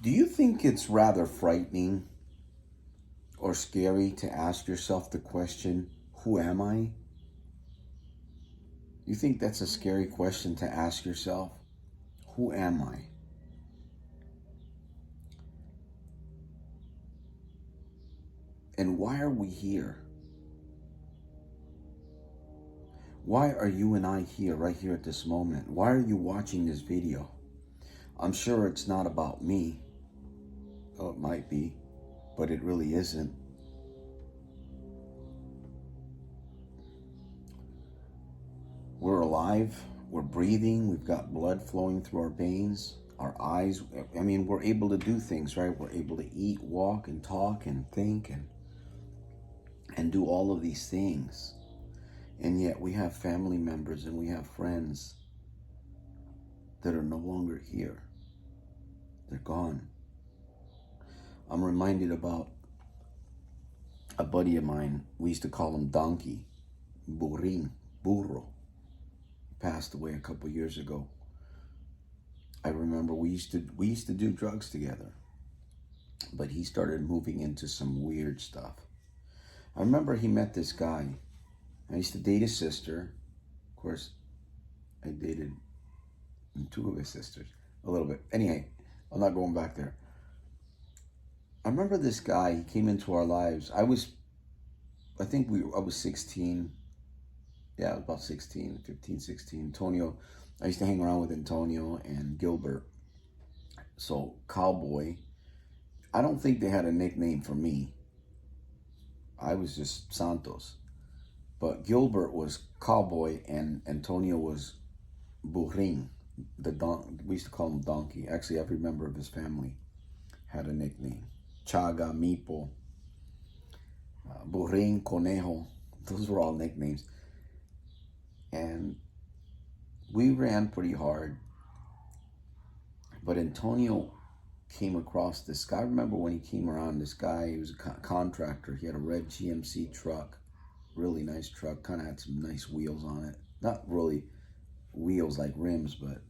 Do you think it's rather frightening or scary to ask yourself the question, who am I? You think that's a scary question to ask yourself? Who am I? And why are we here? Why are you and I here, right here at this moment? Why are you watching this video? I'm sure it's not about me. Oh, it might be, but it really isn't. We're alive, we're breathing, we've got blood flowing through our veins, our eyes. I mean, we're able to do things, right? We're able to eat, walk, and talk, and think, and do all of these things. And yet we have family members and we have friends that are no longer here. They're gone. I'm reminded about a buddy of mine. We used to call him Donkey, Burrin, Burro. Passed away a couple years ago. I remember we used to do drugs together, but he started moving into some weird stuff. I remember he met this guy. I used to date his sister. Of course, I dated two of his sisters a little bit. Anyway, I'm not going back there. I remember this guy. He came into our lives. I was 16. Yeah, I was about 16, 15, 16. Antonio, I used to hang around with Antonio and Gilbert. So, Cowboy, I don't think they had a nickname for me. I was just Santos. But Gilbert was Cowboy and Antonio was Burrin. We used to call him Donkey. Actually, every member of his family had a nickname. Chaga, Mipo, Burrin, Conejo. Those were all nicknames. And we ran pretty hard. But Antonio came across this guy. I remember when he came around, this guy, he was a contractor. He had a red GMC truck, really nice truck, kind of had some nice wheels on it. Not really wheels like rims, but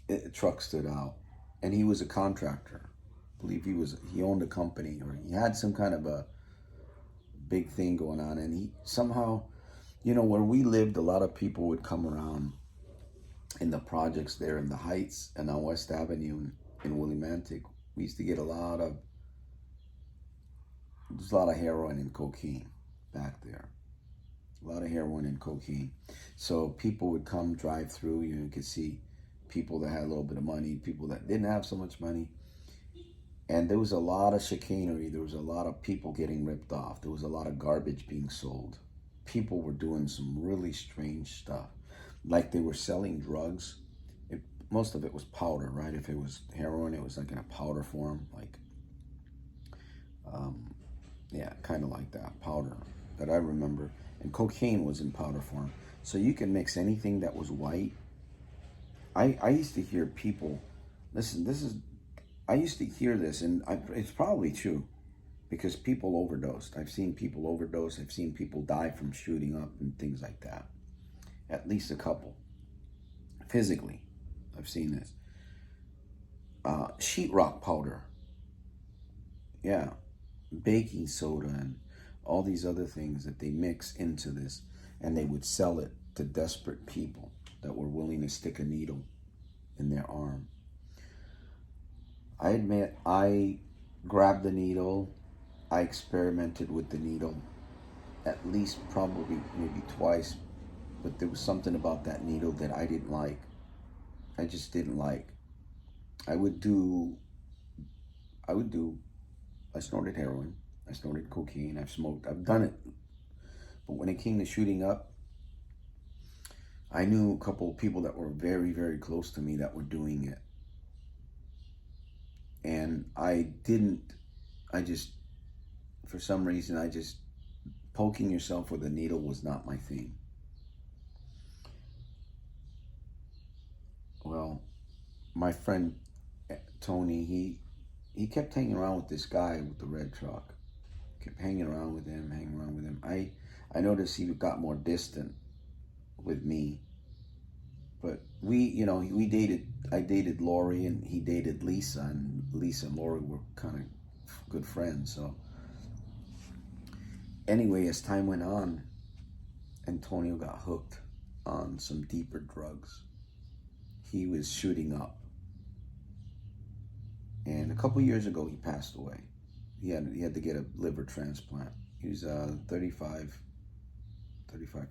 the truck stood out. And he was a contractor. I believe he owned a company, or he had some kind of a big thing going on. And he somehow, where we lived, a lot of people would come around in the projects there in the Heights and on West Avenue in Willimantic. We used to get a lot of heroin and cocaine back there. A lot of heroin and cocaine. So people would come drive through. You could see people that had a little bit of money, people that didn't have so much money. And there was a lot of chicanery. There was a lot of people getting ripped off. There was a lot of garbage being sold. People were doing some really strange stuff. Like they were selling drugs. Most of it was powder, right? If it was heroin, it was like in a powder form. Like, kind of like that, powder that I remember. And cocaine was in powder form. So you can mix anything that was white. I used to hear people, listen, I used to hear this, and it's probably true, because people overdosed. I've seen people overdose. I've seen people die from shooting up and things like that. At least a couple. Physically, I've seen this. Sheetrock powder. Yeah. Baking soda and all these other things that they mix into this, and they would sell it to desperate people that were willing to stick a needle in their arm. I admit, I grabbed the needle. I experimented with the needle at least probably maybe twice, but there was something about that needle that I didn't like. I just didn't like. I snorted heroin, I snorted cocaine, I've smoked, I've done it. But when it came to shooting up, I knew a couple of people that were very, very close to me that were doing it. And for some reason, poking yourself with a needle was not my thing. Well, my friend Tony, he kept hanging around with this guy with the red truck. Kept hanging around with him. I noticed he got more distant with me. But we dated. I dated Lori and he dated Lisa, and Lisa and Lori were kind of good friends. So anyway, as time went on, Antonio got hooked on some deeper drugs. He was shooting up. And a couple years ago, he passed away. He had to get a liver transplant. He was 35,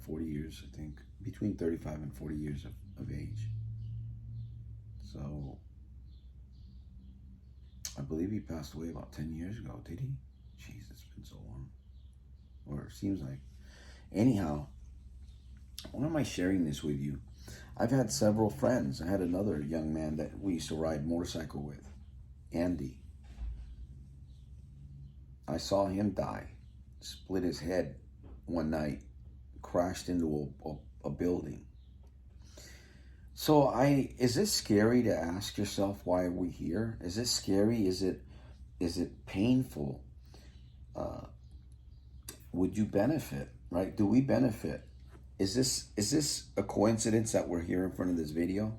40 years, I think. Between 35 and 40 years of age. So, I believe he passed away about 10 years ago, did he? Jeez, it's been so long. Or it seems like. Anyhow, why am I sharing this with you? I've had several friends. I had another young man that we used to ride motorcycle with, Andy. I saw him die, split his head one night, crashed into a building. So is this scary to ask yourself, why are we here? Is this scary? Is it painful? Would you benefit, right? Do we benefit? Is this a coincidence that we're here in front of this video?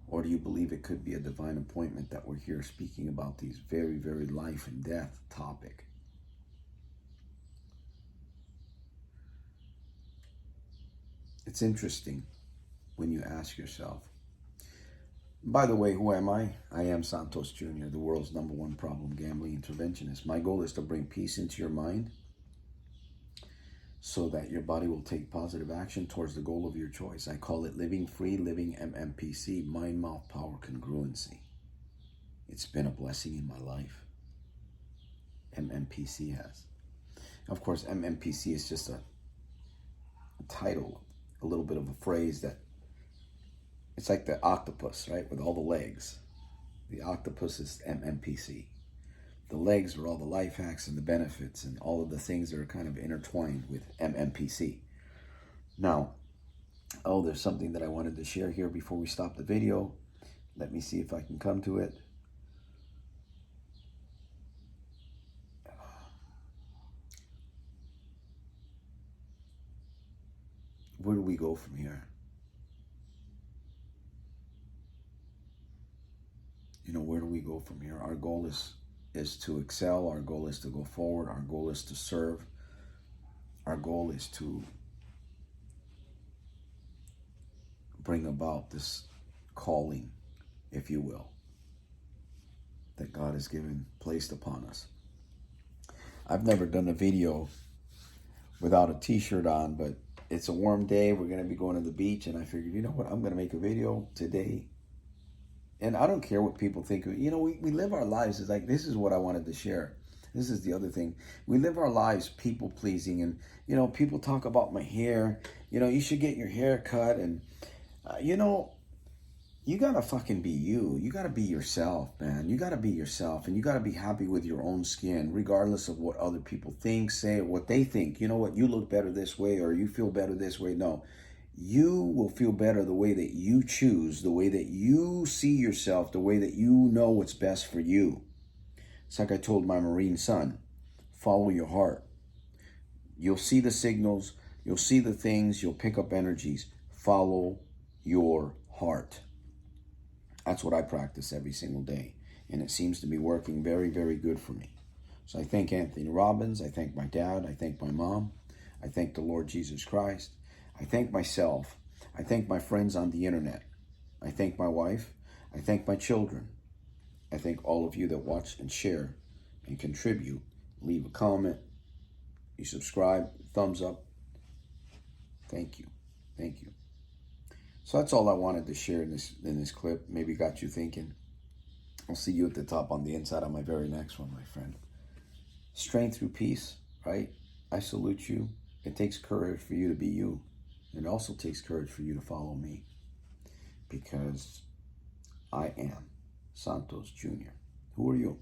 Or do you believe it could be a divine appointment that we're here speaking about these very, very life and death topic? It's interesting when you ask yourself. By the way, who am I? I am Santos Jr., the world's #1 problem gambling interventionist. My goal is to bring peace into your mind so that your body will take positive action towards the goal of your choice. I call it living free, living MMPC, mind, mouth, power, congruency. It's been a blessing in my life. MMPC has. Of course, MMPC is just a title, a little bit of a phrase that, it's like the octopus, right, with all the legs. The octopus is MMPC. The legs are all the life hacks and the benefits and all of the things that are kind of intertwined with MMPC. Now, there's something that I wanted to share here before we stop the video. Let me see if I can come to it. Where do we go from here? Where do we go from here? Our goal is to excel. Our goal is to go forward. Our goal is to serve. Our goal is to bring about this calling, if you will, that God has placed upon us. I've never done a video without a t-shirt on, but it's a warm day. We're going to be going to the beach, and I figured, you know what, I'm going to make a video today. And I don't care what people think. We live our lives. It's like, this is what I wanted to share. This is the other thing. We live our lives people pleasing. And, people talk about my hair. You should get your hair cut. And, you got to fucking be you. You got to be yourself, man. You got to be yourself. And you got to be happy with your own skin, regardless of what other people think, say, or what they think. You know what? You look better this way, or you feel better this way. No. You will feel better the way that you choose, the way that you see yourself, the way that you know what's best for you. It's like I told my Marine son, follow your heart. You'll see the signals, you'll see the things, you'll pick up energies. Follow your heart. That's what I practice every single day. And it seems to be working very, very good for me. So I thank Anthony Robbins, I thank my dad, I thank my mom, I thank the Lord Jesus Christ. I thank myself. I thank my friends on the internet. I thank my wife. I thank my children. I thank all of you that watch and share and contribute. Leave a comment. You subscribe. Thumbs up. Thank you. Thank you. So that's all I wanted to share in this clip. Maybe got you thinking. I'll see you at the top on the inside on my very next one, my friend. Strength through peace, right? I salute you. It takes courage for you to be you. It also takes courage for you to follow me, because I am Santos Jr. Who are you?